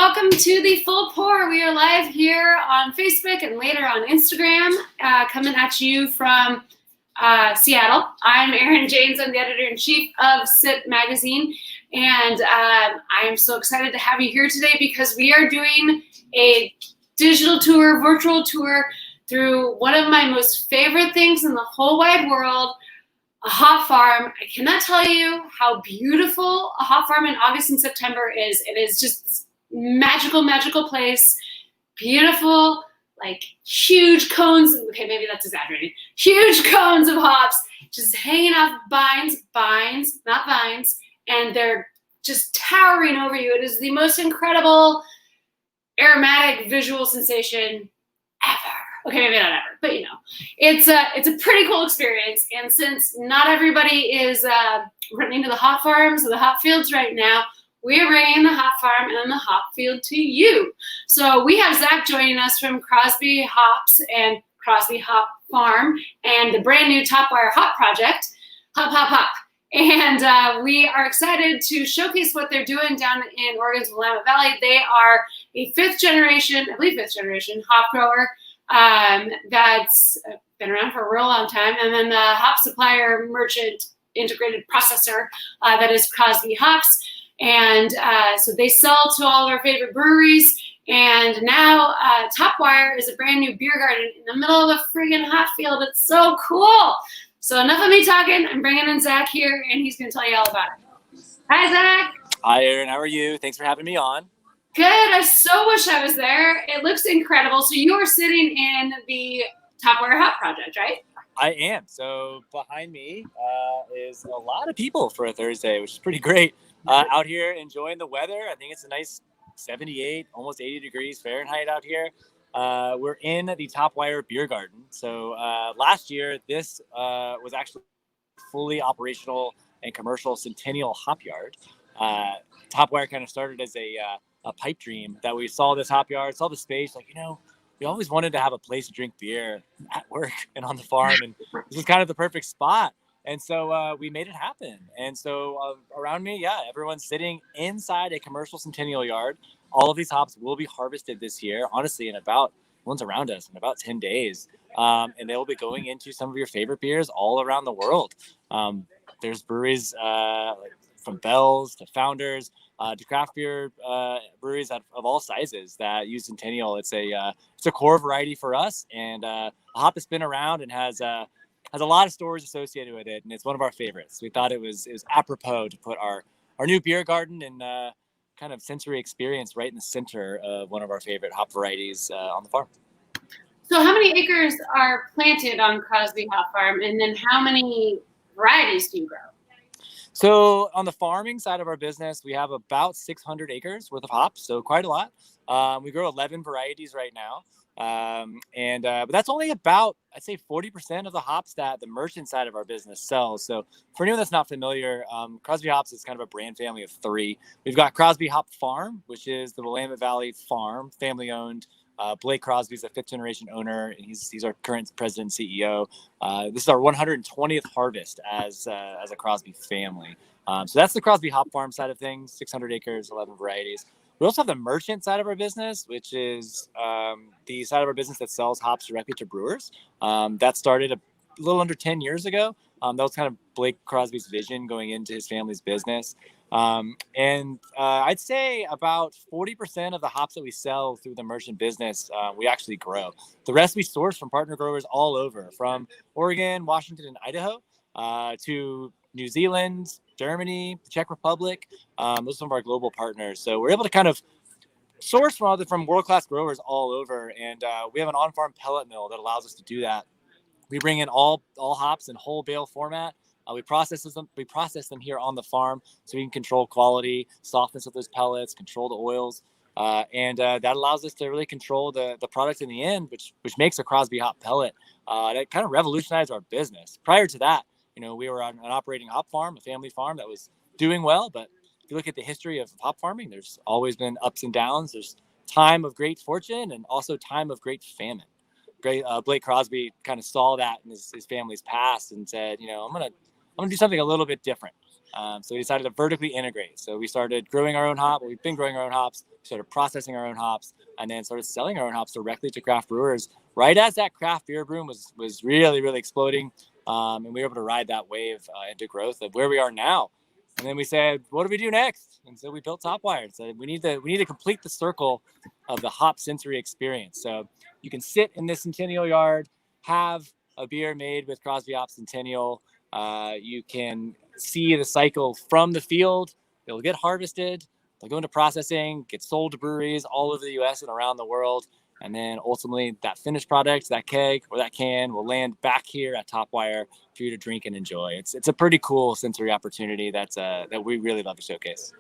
welcome to the Full Pour. We are live here on Facebook and later on Instagram, coming at you from Seattle. I'm Erin James. I'm the editor-in-chief of Sip Magazine, and I am so excited to have you here today because we are doing a digital tour, virtual tour through one of my most favorite things in the whole wide world, a hop farm. I cannot tell you how beautiful a hop farm in August and September is. It is just this magical place. Beautiful, like huge cones. Okay, maybe that's exaggerating. Huge cones of hops just hanging off vines, not vines, and they're just towering over you. It is the most incredible aromatic visual sensation ever. Okay, maybe not ever, but you know, it's a pretty cool experience. And since not everybody is running to the hop farms or the hop fields right now, we are bringing the hop farm and the hop field to you. So we have Zach joining us from Crosby Hops and Crosby Hop Farm and the brand new Topwire Hop Project, Hop. And we are excited to showcase what they're doing down in Oregon's Willamette Valley. They are a fifth generation hop grower that's been around for a real long time. And then the hop supplier, merchant, integrated processor that is Crosby Hops. And so they sell to all of our favorite breweries. And now Topwire is a brand new beer garden in the middle of a friggin' hop field. It's so cool. So enough of me talking. I'm bringing in Zach here, and he's going to tell you all about it. Hi, Zach. Hi, Erin. How are you? Thanks for having me on. Good. I so wish I was there. It looks incredible. So you are sitting in the Topwire Hop Project, right? I am. So behind me is a lot of people for a Thursday, which is pretty great. Out here enjoying the weather. I think it's a nice 78, almost 80 degrees Fahrenheit out here. We're in the Topwire Beer Garden. So last year, this was actually fully operational and commercial Centennial Hop Yard. Topwire kind of started as a pipe dream that we saw this hop yard, saw the space, like, we always wanted to have a place to drink beer at work and on the farm. And this was kind of the perfect spot. And so we made it happen. And so around me, everyone's sitting inside a commercial Centennial yard. All of these hops will be harvested this year, honestly, one's around us in about 10 days. And they will be going into some of your favorite beers all around the world. There's breweries from Bell's to Founders to craft beer breweries of all sizes that use Centennial. It's a core variety for us, and a hop that's been around and has a lot of stories associated with it, and it's one of our favorites. We thought it was apropos to put our new beer garden and kind of sensory experience right in the center of one of our favorite hop varieties on the farm. So how many acres are planted on Crosby Hop Farm, and then how many varieties do you grow? So on the farming side of our business, we have about 600 acres worth of hops, so quite a lot. We grow 11 varieties right now. But that's only about, I'd say, 40% of the hops that the merchant side of our business sells. So for anyone that's not familiar, Crosby Hops is kind of a brand family of three. We've got Crosby Hop Farm, which is the Willamette Valley farm, family owned. Blake Crosby's a fifth generation owner, and he's our current president and CEO. This is our 120th harvest as a Crosby family. So that's the Crosby Hop Farm side of things, 600 acres, 11 varieties. We also have the merchant side of our business, which is the side of our business that sells hops directly to brewers. That started a little under 10 years ago. That was kind of Blake Crosby's vision going into his family's business. I'd say about 40% of the hops that we sell through the merchant business, we actually grow. The rest we source from partner growers all over, from Oregon, Washington, and Idaho to New Zealand, Germany, the Czech Republic. Those are some of our global partners. So we're able to kind of source from world-class growers all over. And we have an on-farm pellet mill that allows us to do that. We bring in all hops in whole bale format. We process them here on the farm so we can control quality, softness of those pellets, control the oils. And that allows us to really control the product in the end, which makes a Crosby hop pellet. That kind of revolutionized our business. Prior to that, we were on an operating hop farm, a family farm that was doing well. But if you look at the history of hop farming, there's always been ups and downs. There's time of great fortune and also time of great famine. Blake Crosby kind of saw that in his family's past and said, I'm gonna do something a little bit different. So we decided to vertically integrate. So we started growing our own hop. We've been growing our own hops. We started processing our own hops, and then started selling our own hops directly to craft brewers. Right as that craft beer boom was really, really exploding, and we were able to ride that wave into growth of where we are now. And then we said, what do we do next? And so we built Topwire and said, we need to complete the circle of the hop sensory experience. So you can sit in this Centennial yard, have a beer made with Crosby Hops Centennial. You can see the cycle from the field. It'll get harvested, they'll go into processing, get sold to breweries all over the US and around the world. And then ultimately that finished product, that keg or that can, will land back here at Topwire for you to drink and enjoy. It's a pretty cool sensory opportunity that we really love to showcase.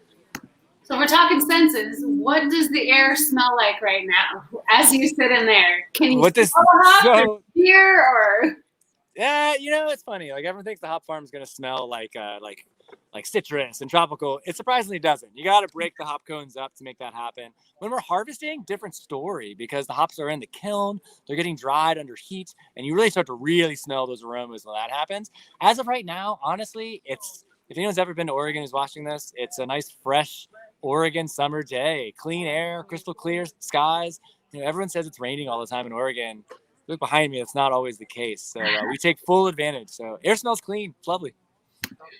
So we're talking senses. What does the air smell like right now as you sit in there? Can you smell hop or beer or? Yeah, it's funny. Like everyone thinks the hop farm is gonna smell like citrus and tropical. It surprisingly doesn't. You got to break the hop cones up to make that happen. When we're harvesting, different story, because the hops are in the kiln, they're getting dried under heat, and you really start to really smell those aromas when that happens. As of right now, honestly, if anyone's ever been to Oregon who's watching this, it's a nice fresh Oregon summer day, clean air, crystal clear skies. Everyone says it's raining all the time in Oregon. Look behind me, it's not always the case. So we take full advantage. So air smells clean. It's lovely.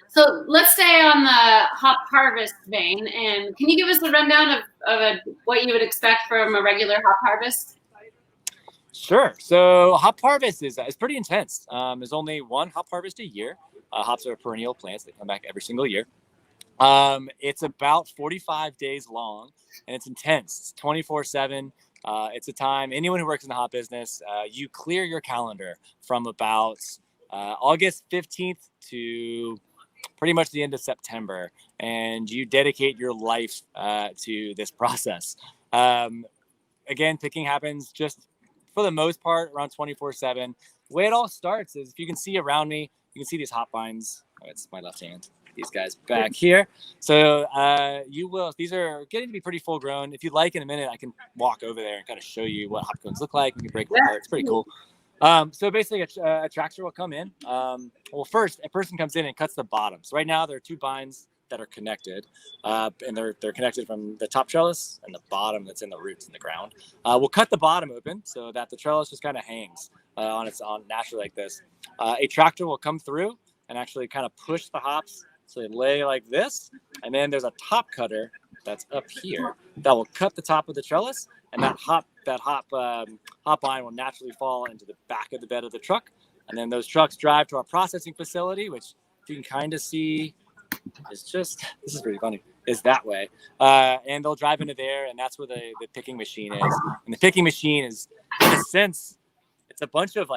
So let's stay on the hop harvest vein. And can you give us a rundown of what you would expect from a regular hop harvest? Sure. So hop harvest is pretty intense. There's only one hop harvest a year. Hops are perennial plants. They come back every single year. It's about 45 days long, and it's intense. It's 24/7. It's a time, anyone who works in the hop business, you clear your calendar from about August 15th to pretty much the end of September, and you dedicate your life to this process. Again, picking happens just for the most part around 24/7. The way it all starts is, if you can see around me, you can see these hop vines. Oh, it's my left hand. These guys back here. So these are getting to be pretty full grown. If you'd like, in a minute, I can walk over there and kind of show you what hop cones look like. We can break them apart. It's pretty cool. So basically a tractor will come in. Well, first a person comes in and cuts the bottoms. Right now there are two vines that are connected, and they're connected from the top trellis and the bottom that's in the roots in the ground. We'll cut the bottom open so that the trellis just kind of hangs on naturally like this. A tractor will come through and actually kind of push the hops so they lay like this, and then there's a top cutter that's up here that will cut the top of the trellis, and that hop line will naturally fall into the back of the bed of the truck. And then those trucks drive to our processing facility, which you can kind of see is this is pretty funny, is that way. And they'll drive into there, and that's where the picking machine is. And the picking machine is, in a sense, it's a bunch of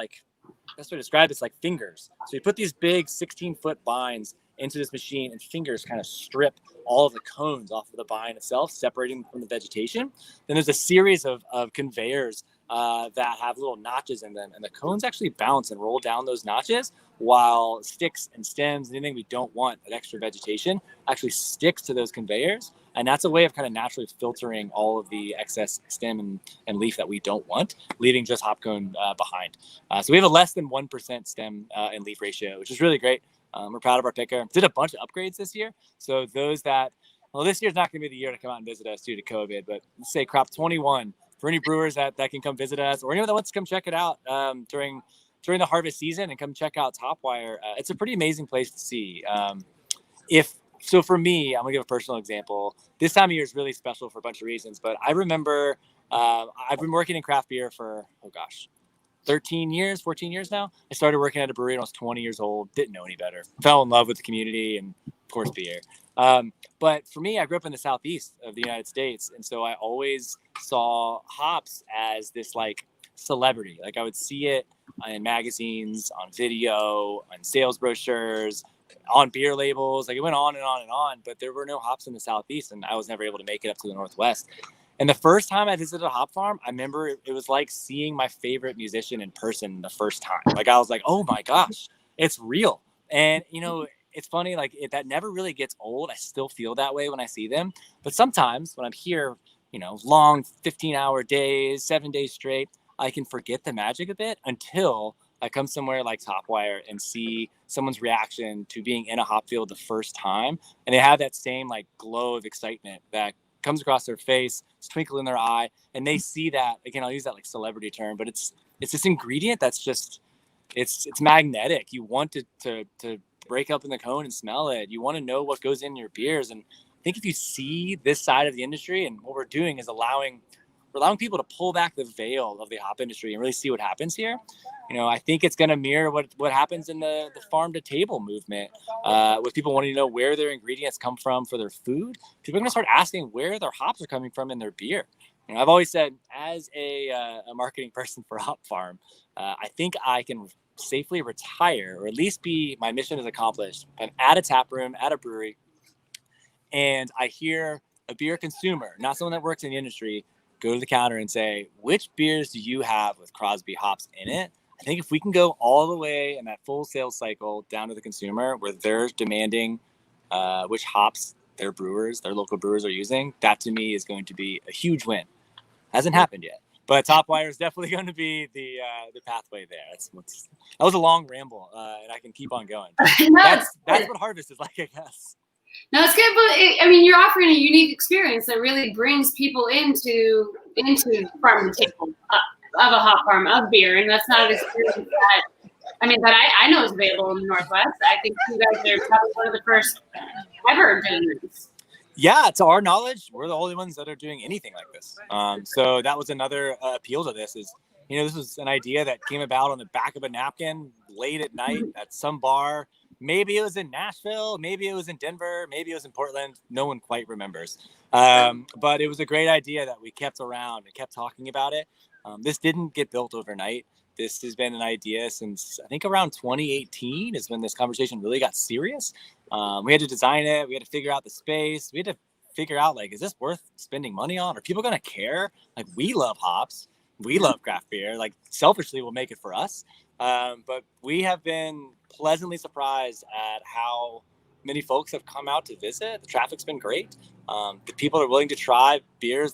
best way to describe it's like fingers. So you put these big 16-foot vines into this machine, and fingers kind of strip all of the cones off of the vine itself, separating them from the vegetation. Then there's a series of conveyors that have little notches in them, and the cones actually bounce and roll down those notches, while sticks and stems and anything we don't want, that extra vegetation, actually sticks to those conveyors. And that's a way of kind of naturally filtering all of the excess stem and leaf that we don't want, leaving just hop cone behind. So we have a less than 1% stem and leaf ratio, which is really great. We're proud of our picker. Did a bunch of upgrades this year. So this year's not going to be the year to come out and visit us due to COVID, but let's say crop 21 for any brewers that can come visit us, or anyone that wants to come check it out during the harvest season and come check out Topwire. It's a pretty amazing place to see. So for me, I'm gonna give a personal example. This time of year is really special for a bunch of reasons, but I remember I've been working in craft beer for, 14 years now. I started working at a brewery when I was 20 years old, didn't know any better, fell in love with the community and of course beer. But for me, I grew up in the southeast of the United States, and so I always saw hops as this celebrity. I would see it in magazines, on video, on sales brochures, on beer labels. It went on and on and on, but there were no hops in the southeast, and I was never able to make it up to the Northwest. And the first time I visited a hop farm, I remember it was like seeing my favorite musician in person the first time. I was like, oh my gosh, it's real. And it's funny, that never really gets old. I still feel that way when I see them. But sometimes when I'm here, long 15-hour days, 7 days straight, I can forget the magic a bit until I come somewhere like Topwire and see someone's reaction to being in a hop field the first time, and they have that same like glow of excitement that comes across their face, it's twinkle in their eye, and they see that again. I'll use that like celebrity term, but it's this ingredient that's just it's magnetic. You want to break up in the cone and smell it. You want to know what goes in your beers, and I think if you see this side of the industry, and what we're doing is allowing people to pull back the veil of the hop industry and really see what happens here. I think it's going to mirror what happens in the farm to table movement, with people wanting to know where their ingredients come from for their food. People are going to start asking where their hops are coming from in their beer. I've always said, as a marketing person for Hop Farm, I think I can safely retire, or at least my mission is accomplished. I'm at a tap room, at a brewery, and I hear a beer consumer, not someone that works in the industry, go to the counter and say, which beers do you have with Crosby hops in it? I think if we can go all the way in that full sales cycle down to the consumer, where they're demanding which hops their local brewers are using, that to me is going to be a huge win. Hasn't happened yet, but Topwire is definitely going to be the pathway there. That was a long ramble, and I can keep on going. That's what Harvest is like, I guess. No, it's good, but you're offering a unique experience that really brings people into farm to table of a hop farm of beer, and that's not an experience that I know is available in the Northwest. I think you guys are probably one of the first ever doing this. Yeah, to our knowledge, we're the only ones that are doing anything like this. So that was another appeal to this. This was an idea that came about on the back of a napkin late at night at some bar. Maybe it was in Nashville, maybe it was in Denver, maybe it was in Portland. No one quite remembers. But it was a great idea that we kept around and kept talking about it. This didn't get built overnight. This has been an idea since, I think, around 2018 is when this conversation really got serious. We had to design it. We had to figure out the space. We had to figure out, is this worth spending money on? Are people going to care? We love hops. We love craft beer. Selfishly, we'll make it for us. But we have been pleasantly surprised at how many folks have come out to visit. The traffic's been great. The people are willing to try beers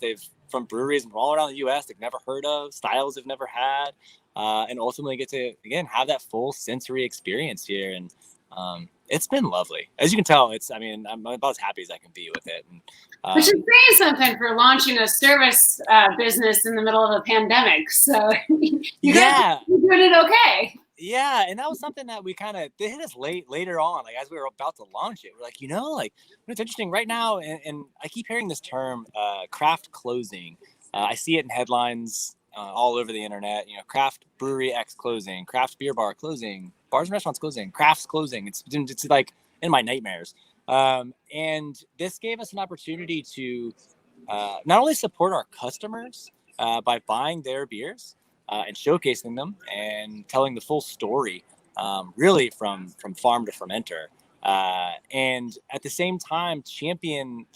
from breweries from all around the U.S. they've never heard of, styles they've never had, and ultimately get to, again, have that full sensory experience here. And it's been lovely. As you can tell, I'm about as happy as I can be with it. And, which is saying something for launching a service business in the middle of a pandemic. So you're doing it okay. Yeah, and that was something that they hit us later on, as we were about to launch it. We're it's interesting right now, and I keep hearing this term, craft closing. I see it in headlines all over the internet. Craft brewery X closing, craft beer bar closing, bars and restaurants closing, crafts closing. It's in my nightmares. And this gave us an opportunity to not only support our customers by buying their beers, and showcasing them and telling the full story, really from farm to fermenter, and at the same time champion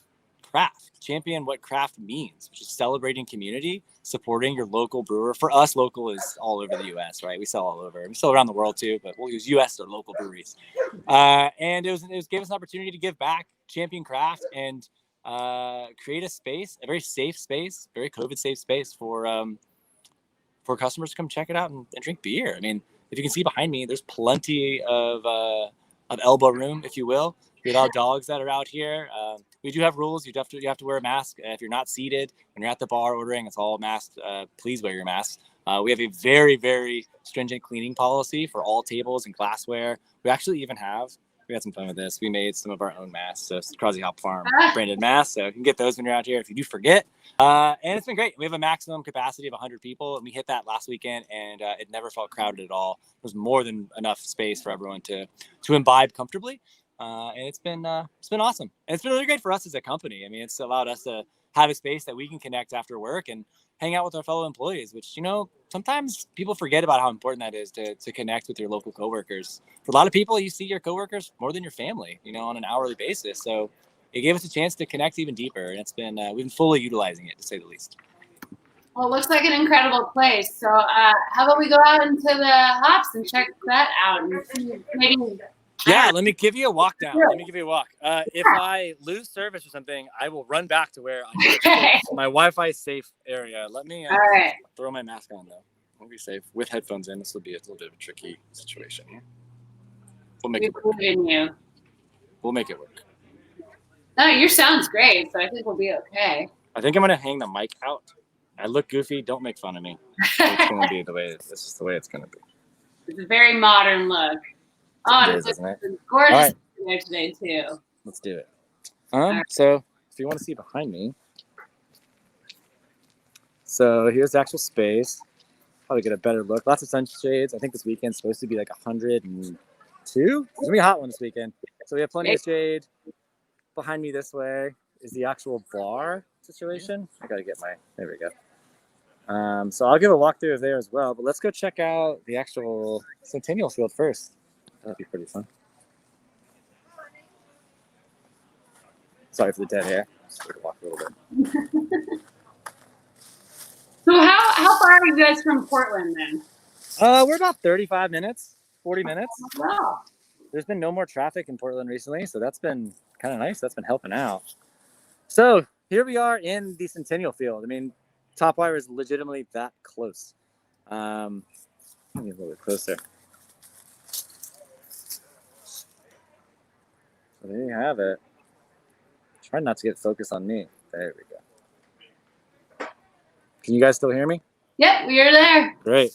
what craft means, which is celebrating community, supporting your local brewer. For us, local is all over the U.S., right? We sell all over. We sell around the world too, but we'll use U.S. or local breweries. And it gave us an opportunity to give back, champion craft, and create a space, a very safe space, very COVID safe space for customers to come check it out and drink beer. If you can see behind me, there's plenty of elbow room, if you will. We have dogs that are out here. We do have rules. You have to wear a mask. If you're not seated, when you're at the bar ordering, it's all masked. Please wear your mask. We have a very, very stringent cleaning policy for all tables and glassware. We had some fun with this. We made some of our own masks. So it's Crosby Hop Farm branded masks. So you can get those when you're out here if you do forget. And it's been great. We have a maximum capacity of 100 people, and we hit that last weekend, and it never felt crowded at all. There's more than enough space for everyone to imbibe comfortably. And it's been awesome. And it's been really great for us as a company. It's allowed us to have a space that we can connect after work and hang out with our fellow employees, which, sometimes people forget about how important that is to connect with your local coworkers. For a lot of people, you see your coworkers more than your family, on an hourly basis. So it gave us a chance to connect even deeper. And it's been, we've been fully utilizing it, to say the least. Well, it looks like an incredible place. So how about we go out into the hops and check that out and see maybe. Yeah, let me give you a walk down. If I lose service or something, I will run back to where I'm my Wi-Fi safe area. Let me throw my mask on, though. We'll be safe. With headphones in, this will be a little bit of a tricky situation here. We'll make We it work. believe in you. We'll make it work. No, your sound's great, so I think we'll be okay. I think I'm gonna hang the mic out. I look goofy. Don't make fun of me. It's gonna be the way. This is the way it's gonna be. It's a very modern look. Oh, It and is, it's isn't it? gorgeous All there today too. Let's do it. right. So if you want to see behind me, so here's the actual space. Probably get a better look. Lots of sunshades. I think this weekend's supposed to be like 102. It's gonna be a hot one this weekend. So we have plenty of shade. Behind me this way is the actual bar situation. I gotta get there we go. So I'll give a walkthrough of there as well, but let's go check out the actual Centennial Field first. That'd be pretty fun. Sorry for the dead hair. Just going to walk a little bit. So how far are you guys from Portland then? We're about 35 minutes, 40 minutes. Wow. There's been no more traffic in Portland recently, so that's been kind of nice. That's been helping out. So here we are in the Centennial Field. I mean, Top Wire is legitimately that close. Let me get a little bit closer. So there you have it. Try not to get focused on me. There we go. Can you guys still hear me? Yep, we are there. Great.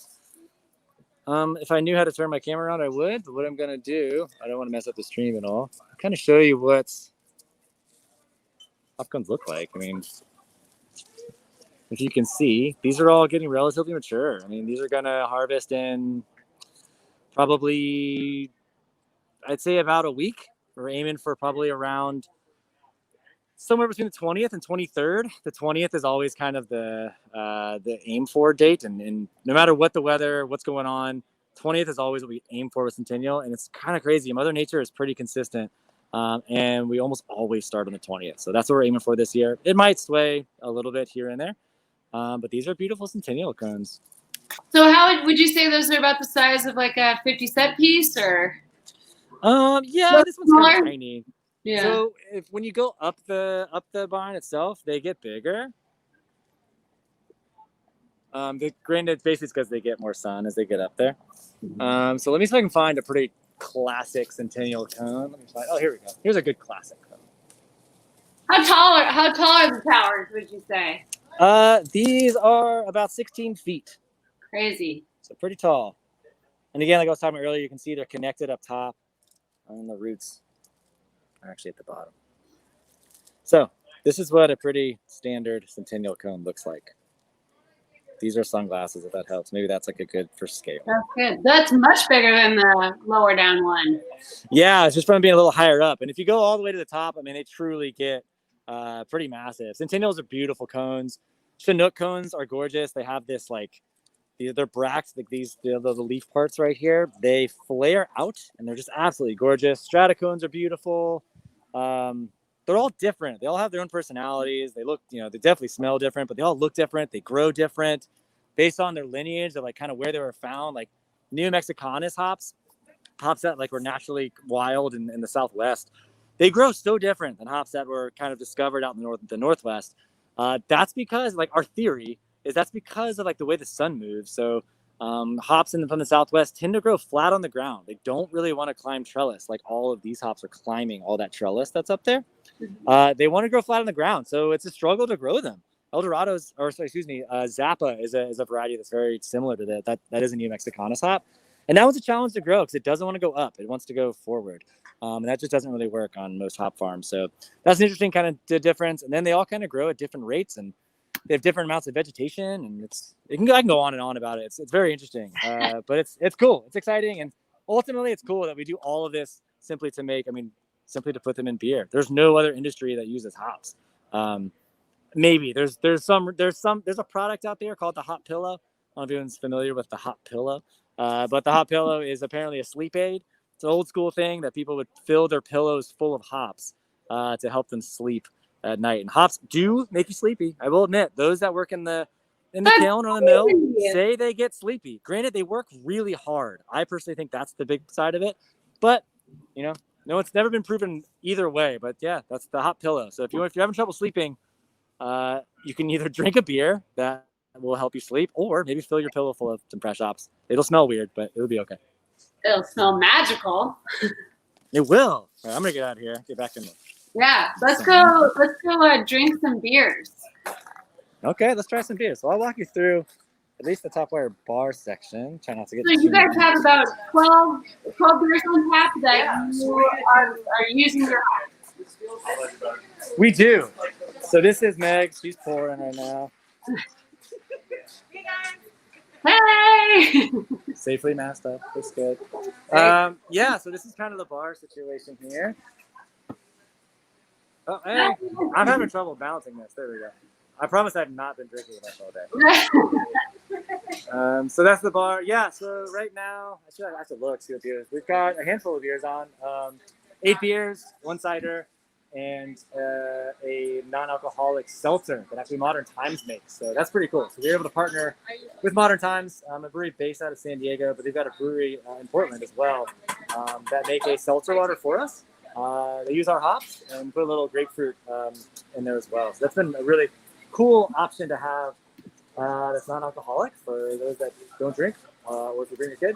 If I knew how to turn my camera on, I would. But what I'm gonna do, I don't want to mess up the stream at all. I'll kind of show you what popcorns look like. I mean, if you can see, these are all getting relatively mature. I mean, these are gonna harvest in probably, I'd say about a week. We're aiming for probably around somewhere between the 20th and 23rd. The 20th is always kind of the aim for date, and no matter what the weather, what's going on, 20th is always what we aim for with Centennial. And it's kind of crazy. Mother Nature is pretty consistent, and we almost always start on the 20th. So that's what we're aiming for this year. It might sway a little bit here and there, but these are beautiful Centennial cones. So how would you say those are about the size of like a 50-cent piece, or? Yeah, this one's kind of tiny. Yeah. So when you go up the vine itself, they get bigger. Granted, basically because they get more sun as they get up there. So let me see if I can find a pretty classic Centennial cone. Let me find. Oh, here we go. Here's a good classic cone. How tall are the towers, would you say? These are about 16 feet. Crazy. So pretty tall. And again, like I was talking about earlier, you can see they're connected up top, and the roots are actually at the bottom. So this is what a pretty standard Centennial cone looks like. These are sunglasses, if that helps. Maybe that's like a good for scale. That's good. That's much bigger than the lower down one. Yeah, it's just from being a little higher up. And if you go all the way to the top, I mean, they truly get pretty massive. Centennials are beautiful cones. Chinook cones are gorgeous. They have this like, they're bracked, like these, the leaf parts right here. They flare out, and they're just absolutely gorgeous. Strata cones are beautiful. They're all different. They all have their own personalities. They look, they definitely smell different, but they all look different. They grow different based on their lineage of like kind of where they were found. Like New Mexicanus hops that like were naturally wild in the Southwest. They grow so different than hops that were kind of discovered out in the Northwest. That's because like our theory is that's because of like the way the sun moves. So hops from the Southwest tend to grow flat on the ground. They don't really want to climb trellis like all of these hops are climbing all that trellis that's up there. They want to grow flat on the ground, so it's a struggle to grow them. Zappa is a variety that's very similar to that. That is a New Mexicanus hop, and that was a challenge to grow because it doesn't want to go up; it wants to go forward, and that just doesn't really work on most hop farms. So that's an interesting kind of difference. And then they all kind of grow at different rates, and they have different amounts of vegetation, and I can go on and on about it. It's very interesting, but it's cool. It's exciting, and ultimately, it's cool that we do all of this simply to put them in beer. There's no other industry that uses hops. Maybe there's a product out there called the Hop Pillow. I don't know if anyone's familiar with the Hop Pillow, but the Hop Pillow is apparently a sleep aid. It's an old school thing that people would fill their pillows full of hops to help them sleep at night. And hops do make you sleepy. I will admit, those that work in the kiln or the mill say they get sleepy. Granted, they work really hard. I personally think that's the big side of it, but no, it's never been proven either way. But yeah, that's the Hop Pillow. So if you're having trouble sleeping, you can either drink a beer that will help you sleep, or maybe fill your pillow full of some fresh hops. It'll smell weird, but it'll be okay. It'll smell magical. It will. All right, I'm gonna get out of here. Get back in there. Yeah, let's go drink some beers. Okay, let's try some beers. So I'll walk you through at least the Top Wire bar section. Try not to get So you guys have about 12 beers on tap that you are using your We do. So this is Meg. She's pouring right now. Hey! Safely masked up. Looks good. Yeah, so this is kind of the bar situation here. Oh, hey. I'm having trouble balancing this. There we go. I promise I've not been drinking enough all day. So that's the bar. Yeah, so right now, I should have to look, see what beers. We've got a handful of beers on. 8 beers, 1 cider, and a non-alcoholic seltzer that actually Modern Times makes. So that's pretty cool. So we were able to partner with Modern Times, a brewery based out of San Diego, but they've got a brewery in Portland as well that make a seltzer water for us. They use our hops and put a little grapefruit in there as well. So that's been a really cool option to have that's non-alcoholic for those that don't drink or if you bring a kid.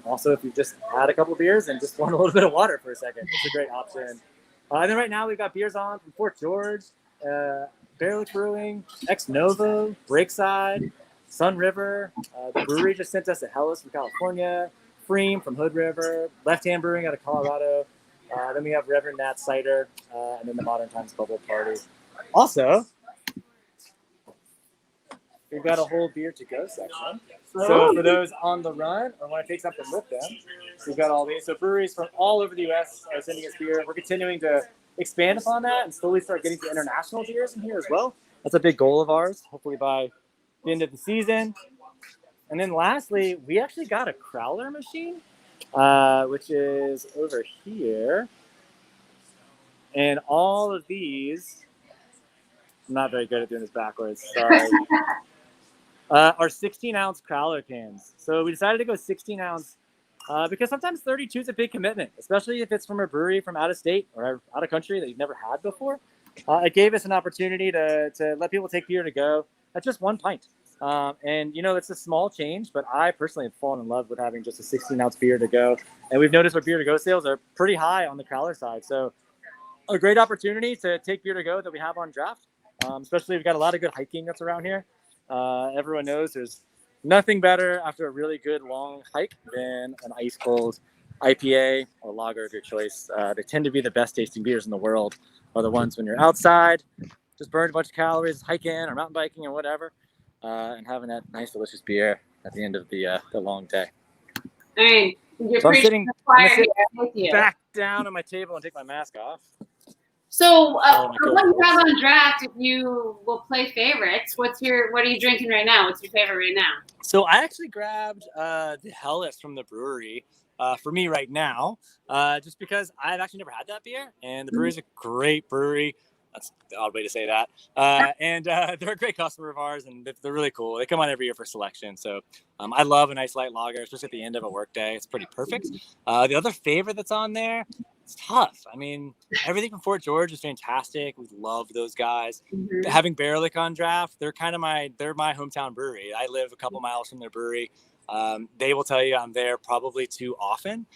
Also, if you've just had a couple of beers and just want a little bit of water for a second, it's a great option. And then right now we've got beers on from Fort George, Bear Brewing, Ex Novo, Breakside, Sun River. The brewery just sent us a Hellas from California, Freem from Hood River, Left Hand Brewing out of Colorado. Then we have Reverend Nat Cider, and then the Modern Times Bubble Party. Also, we've got a whole beer to go section. So for those on the run or want to take something with them, we've got all these. So breweries from all over the U.S. are sending us beer. We're continuing to expand upon that and slowly start getting to international beers in here as well. That's a big goal of ours, hopefully by the end of the season. And then lastly, we actually got a crowler machine, which is over here. And all of these, I'm not very good at doing this backwards, sorry. Are 16-ounce crowler cans. So we decided to go 16-ounce because sometimes 32 is a big commitment, especially if it's from a brewery from out of state or out of country that you've never had before. It gave us an opportunity to let people take beer to go at just 1 pint. And, it's a small change, but I personally have fallen in love with having just a 16-ounce beer to go. And we've noticed our beer to go sales are pretty high on the crowler side. So a great opportunity to take beer to go that we have on draft, especially we've got a lot of good hiking that's around here. Everyone knows there's nothing better after a really good long hike than an ice cold IPA or lager of your choice. They tend to be the best tasting beers in the world, are the ones when you're outside, just burned a bunch of calories, hiking or mountain biking or whatever, and having that nice delicious beer at the end of the long day. All right, you're so I'm sitting with you. Back down on my table and take my mask off. So what you have on draft, if you will play favorites, what are you drinking right now? What's your favorite right now? So I actually grabbed the Hellas from the brewery for me right now, just because I've actually never had that beer, and the brewery's a great brewery. That's the odd way to say that. And they're a great customer of ours, and they're really cool. They come on every year for selection. So I love a nice light lager, especially at the end of a work day. It's pretty perfect. The other favorite that's on there, it's tough. I mean, everything from Fort George is fantastic. We love those guys. Mm-hmm. Having Bearlick on draft, they're my hometown brewery. I live a couple miles from their brewery. They will tell you I'm there probably too often,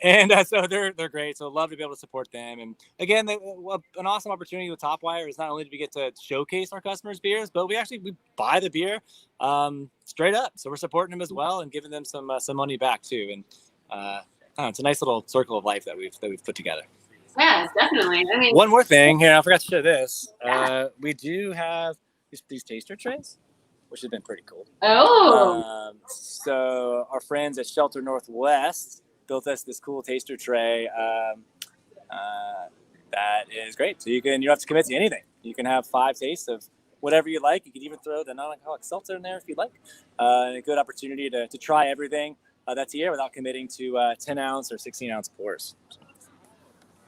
and so they're great. So I'd love to be able to support them. And again, an awesome opportunity with Top Wire is not only do we get to showcase our customers' beers, but we buy the beer straight up. So we're supporting them as well and giving them some money back too. And it's a nice little circle of life that we've put together. Yeah, definitely. I mean, one more thing here, I forgot to show this. We do have these taster trays, which has been pretty cool. Oh. So our friends at Shelter Northwest built us this cool taster tray that is great. So you don't have to commit to anything. You can have 5 tastes of whatever you like. You can even throw the non-alcoholic seltzer in there if you like. A good opportunity to try everything that's here without committing to 10-ounce or 16-ounce pours.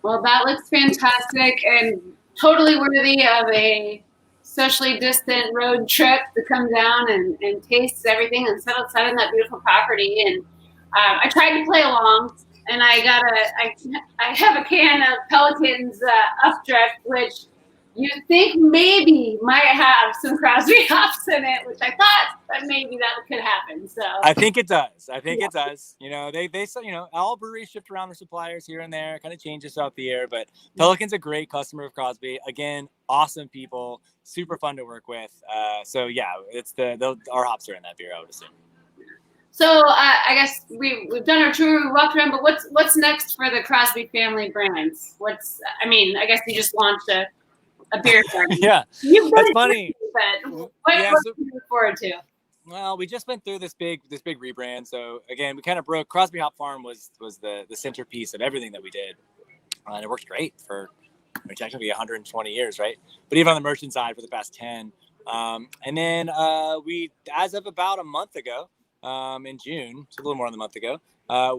Well, that looks fantastic and totally worthy of a socially distant road trip to come down and taste everything and sit outside on that beautiful property. And I tried to play along, and I have a can of Peloton's Updrift, which you think maybe might have some Crosby hops in it, which I thought that maybe that could happen. So I think it does. It does. They all breweries shift around their suppliers here and there, kind of changes throughout the year. But Pelican's a great customer of Crosby. Again, awesome people, super fun to work with. So yeah, it's our hops are in that beer, I would assume. So I guess we've done our tour, we walked around, but what's next for the Crosby family brands? I guess you just launched a beer garden. Yeah, that's funny. But what do you look forward to? Well, we just went through this big rebrand. So again, we kind of broke. Crosby Hop Farm was the centerpiece of everything that we did, and it worked great for technically 120 years, right? But even on the merchant side for the past 10. And then we, as of about a month ago, in June, so a little more than a month ago,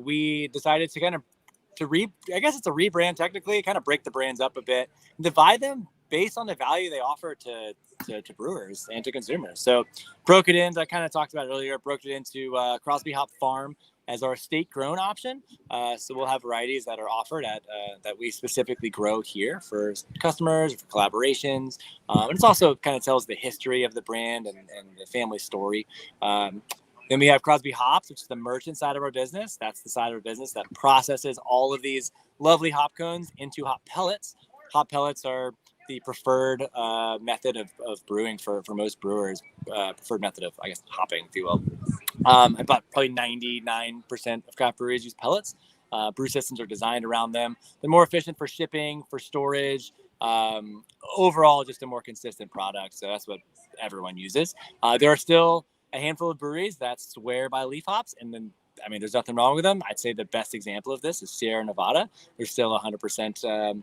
we decided to I guess it's a rebrand technically, kind of break the brands up a bit, and divide them based on the value they offer to brewers and to consumers. So broke it into, I kind of talked about it earlier, broke it into Crosby Hop Farm as our state grown option. So we'll have varieties that are offered at that we specifically grow here for customers, for collaborations. And it's also kind of tells the history of the brand and the family story. Then we have Crosby Hops, which is the merchant side of our business. That's the side of our business that processes all of these lovely hop cones into hop pellets. Hop pellets are the preferred method of brewing for most brewers, preferred method of, I guess, hopping, if you will. About probably 99% of craft breweries use pellets. Brew systems are designed around them. They're more efficient for shipping, for storage, overall, just a more consistent product. So that's what everyone uses. There are still a handful of breweries that swear by leaf hops, and then there's nothing wrong with them. I'd say the best example of this is Sierra Nevada. They're still 100%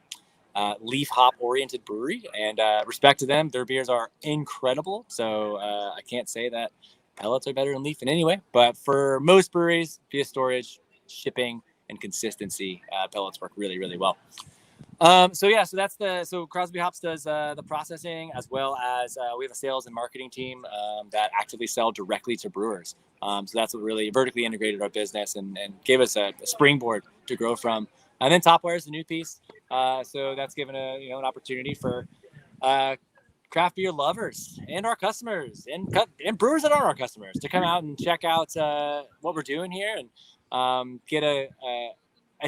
leaf hop oriented brewery, and respect to them. Their beers are incredible. So I can't say that pellets are better than leaf in any way, but for most breweries, via storage, shipping, and consistency, pellets work really, really well. So Crosby Hops does the processing, as well as we have a sales and marketing team that actively sell directly to brewers. So that's what really vertically integrated our business and gave us a springboard to grow from. And then Topwire is the new piece. So that's given an opportunity for craft beer lovers and our customers and brewers that aren't our customers to come out and check out what we're doing here and get a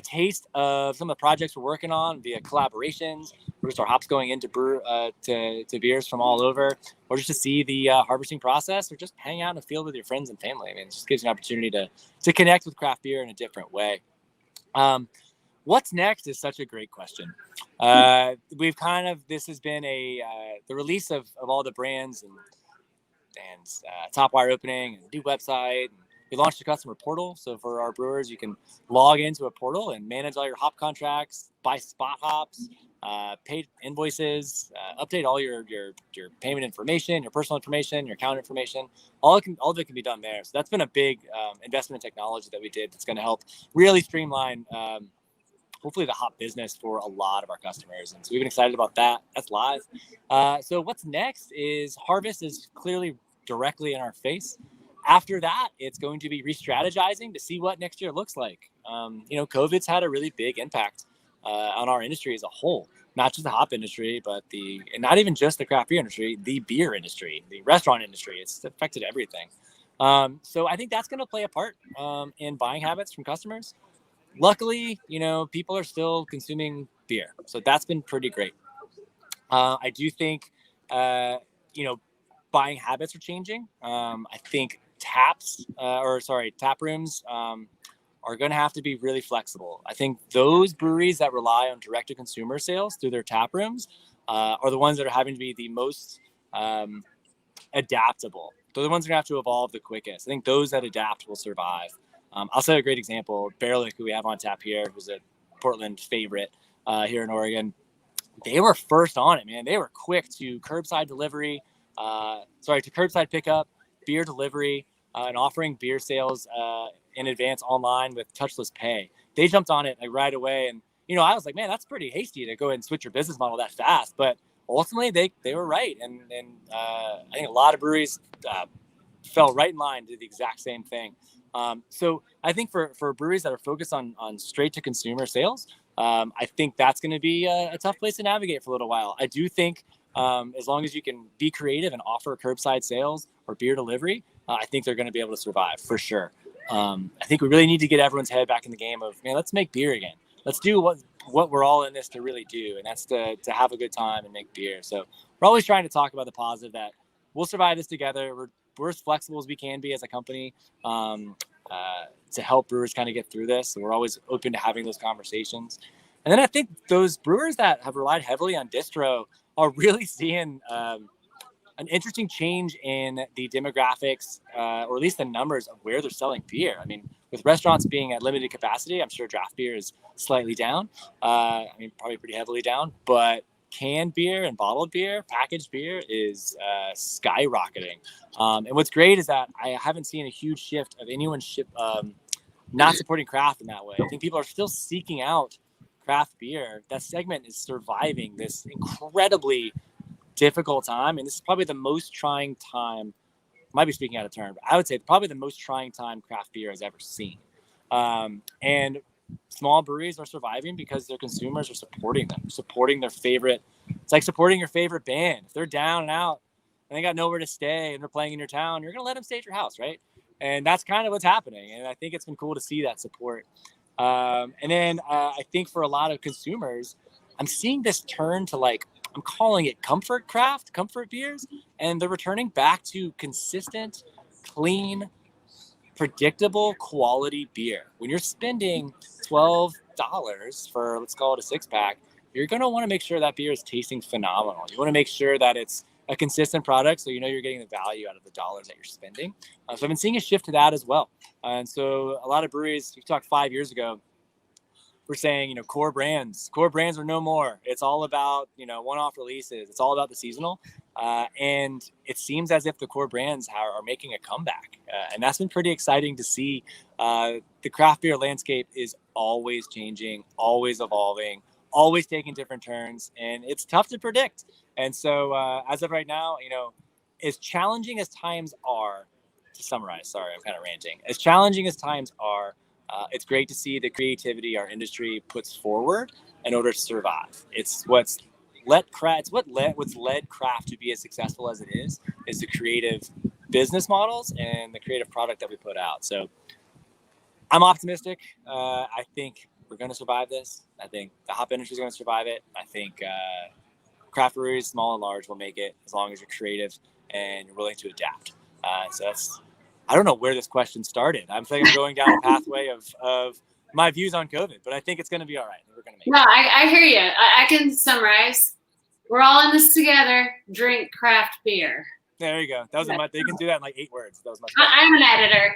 taste of some of the projects we're working on via collaborations, or just our hops going into to beers from all over, or just to see the harvesting process, or just hang out in the field with your friends and family. It just gives you an opportunity to connect with craft beer in a different way. What's next is such a great question. This has been the release of all the brands and Topwire opening and new website. We launched a customer portal. So for our brewers, you can log into a portal and manage all your hop contracts, buy spot hops, pay invoices, update all your payment information, your personal information, your account information. All of it can be done there. So that's been a big investment in technology that we did that's going to help really streamline hopefully the hop business for a lot of our customers. And so we've been excited about that. That's live. So what's next is harvest is clearly directly in our face. After that, it's going to be re-strategizing to see what next year looks like. COVID's had a really big impact on our industry as a whole, not just the hop industry, but and not even just the craft beer industry, the beer industry, the restaurant industry. It's affected everything. So I think that's going to play a part in buying habits from customers. Luckily, people are still consuming beer, so that's been pretty great. I do think, buying habits are changing. I think tap rooms are going to have to be really flexible. I think those breweries that rely on direct to consumer sales through their tap rooms are the ones that are having to be the most adaptable. They're the ones that are going to have to evolve the quickest. I think those that adapt will survive. I'll say a great example. Bearlick, who we have on tap here, who's a Portland favorite here in Oregon. They were first on it, man. They were quick to curbside delivery, to curbside pickup, beer delivery, and offering beer sales in advance online with touchless pay. They jumped on it right away. And, I was like, man, that's pretty hasty to go ahead and switch your business model that fast. But ultimately, they were right. And I think a lot of breweries fell right in line to do the exact same thing. So I think for breweries that are focused on straight to consumer sales, I think that's going to be a tough place to navigate for a little while. I do think as long as you can be creative and offer curbside sales or beer delivery, I think they're going to be able to survive for sure. I think we really need to get everyone's head back in the game of, man, let's make beer again. Let's do what we're all in this to really do, and that's to have a good time and make beer. So we're always trying to talk about the positive that we'll survive this together. We're as flexible as we can be as a company to help brewers kind of get through this. So we're always open to having those conversations. And then I think those brewers that have relied heavily on distro are really seeing an interesting change in the demographics, or at least the numbers of where they're selling beer. I mean, with restaurants being at limited capacity, I'm sure draft beer is slightly down. Probably pretty heavily down, but canned beer and bottled beer, packaged beer is skyrocketing. And what's great is that I haven't seen a huge shift of anyone not supporting craft in that way. I think people are still seeking out craft beer. That segment is surviving this incredibly difficult time, and this is probably the most trying time. Might be speaking out of turn, but I would say probably the most trying time craft beer has ever seen. And small breweries are surviving because their consumers are supporting them, supporting their favorite. It's like supporting your favorite band. If they're down and out and they got nowhere to stay and they're playing in your town, you're going to let them stay at your house, right? And that's kind of what's happening. And I think it's been cool to see that support. And then I think for a lot of consumers, I'm seeing this turn to, like, I'm calling it comfort craft, comfort beers, and they're returning back to consistent, clean, predictable quality beer. When you're spending $12 for, let's call it a 6-pack, you're going to want to make sure that beer is tasting phenomenal. You want to make sure that it's a consistent product, so you know you're getting the value out of the dollars that you're spending. So I've been seeing a shift to that as well. And so a lot of breweries, you talked 5 years ago, we're saying, core brands are no more. It's all about, one-off releases. It's all about the seasonal. And it seems as if the core brands are making a comeback. And that's been pretty exciting to see. The craft beer landscape is always changing, always evolving, always taking different turns. And it's tough to predict. And so as of right now, as challenging as times are, to summarize, sorry, I'm kind of ranting. As challenging as times are, it's great to see the creativity our industry puts forward in order to survive. It's what's led craft to be as successful as it is the creative business models and the creative product that we put out. So I'm optimistic. I think we're going to survive this. I think the hop industry is going to survive it. I think craft breweries, small and large, will make it as long as you're creative and you're willing to adapt. So that's, I don't know where this question started. I'm thinking I'm going down a pathway of my views on COVID, but I think it's going to be all right. We're going to make it. No, I hear you. I can summarize. We're all in this together. Drink craft beer. There you go. That was they can do that in like 8 words. That was much better. I'm an editor,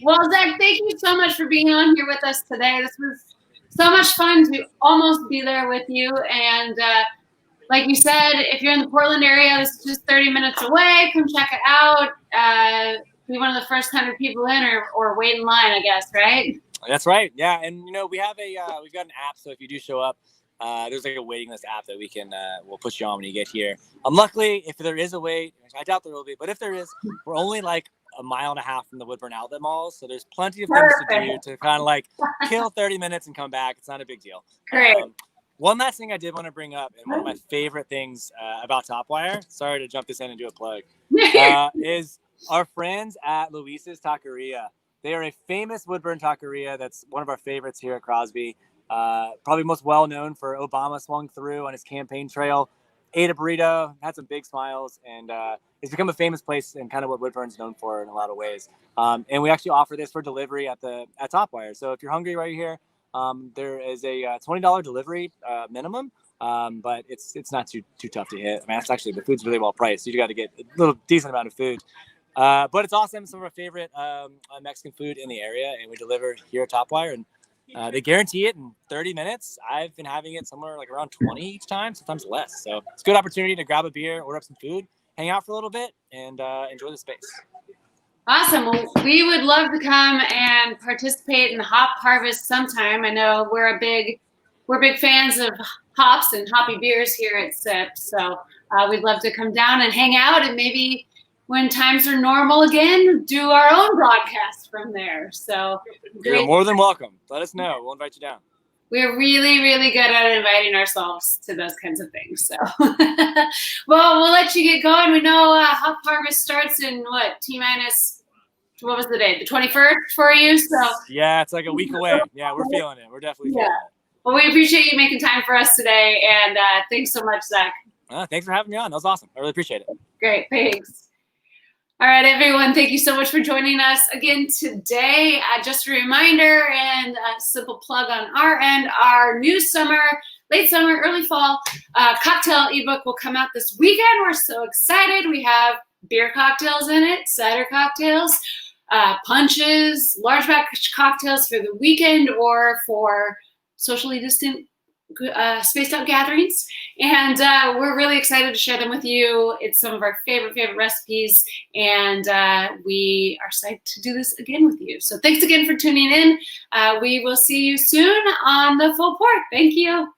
Well, Zach, thank you so much for being on here with us today. This was so much fun to almost be there with you. And like you said, if you're in the Portland area, this is just 30 minutes away. Come check it out. Be one of the first 100 people in, or wait in line, I guess, right? That's right. Yeah, and we have we've got an app, so if you do show up, there's like a waiting list app that we can we'll push you on when you get here. Luckily, if there is a wait, I doubt there will be, but if there is, we're only like a mile and a half from the Woodburn Outlet Mall, so there's plenty of things to do to kind of like kill 30 minutes and come back. It's not a big deal. Great. One last thing I did want to bring up, and one of my favorite things about Topwire, sorry to jump this in and do a plug, is our friends at Luis's Taqueria. They are a famous Woodburn taqueria. That's one of our favorites here at Crosby. Probably most well known for Obama swung through on his campaign trail, ate a burrito, had some big smiles, and it's become a famous place and kind of what Woodburn's known for in a lot of ways. And we actually offer this for delivery at Topwire. So if you're hungry right here, there is a $20 delivery minimum. But it's not too tough to hit. I mean, that's actually, the food's really well priced. So you got to get a little decent amount of food. But it's awesome. Some of our favorite Mexican food in the area, and we deliver here at Topwire, and they guarantee it in 30 minutes. I've been having it somewhere like around 20 each time, sometimes less. So it's a good opportunity to grab a beer, order up some food, hang out for a little bit, and enjoy the space. Awesome. Well, we would love to come and participate in the hop harvest sometime. I know we're big fans of hops and hoppy beers here at SIP. So we'd love to come down and hang out, and maybe when times are normal again, do our own broadcast from there. So you're more than welcome. Let us know. We'll invite you down. We're really, really good at inviting ourselves to those kinds of things. So, well, we'll let you get going. We know Hop Harvest starts in what, T-minus, what was the date? The 21st for you? So yeah, it's like a week away. Yeah, we're feeling it. We're definitely feeling it. Well, we appreciate you making time for us today, and thanks so much, Zach. Thanks for having me on. That was awesome. I really appreciate it. Great, thanks. All right, everyone, thank you so much for joining us again today. Just a reminder and a simple plug on our end, our new summer, late summer, early fall cocktail ebook will come out this weekend. We're so excited. We have beer cocktails in it, cider cocktails, punches, large batch cocktails for the weekend or for socially distant spaced out gatherings, and we're really excited to share them with you. It's some of our favorite recipes, and we are excited to do this again with you. So thanks again for tuning in. We will see you soon on the Full Pour. Thank you.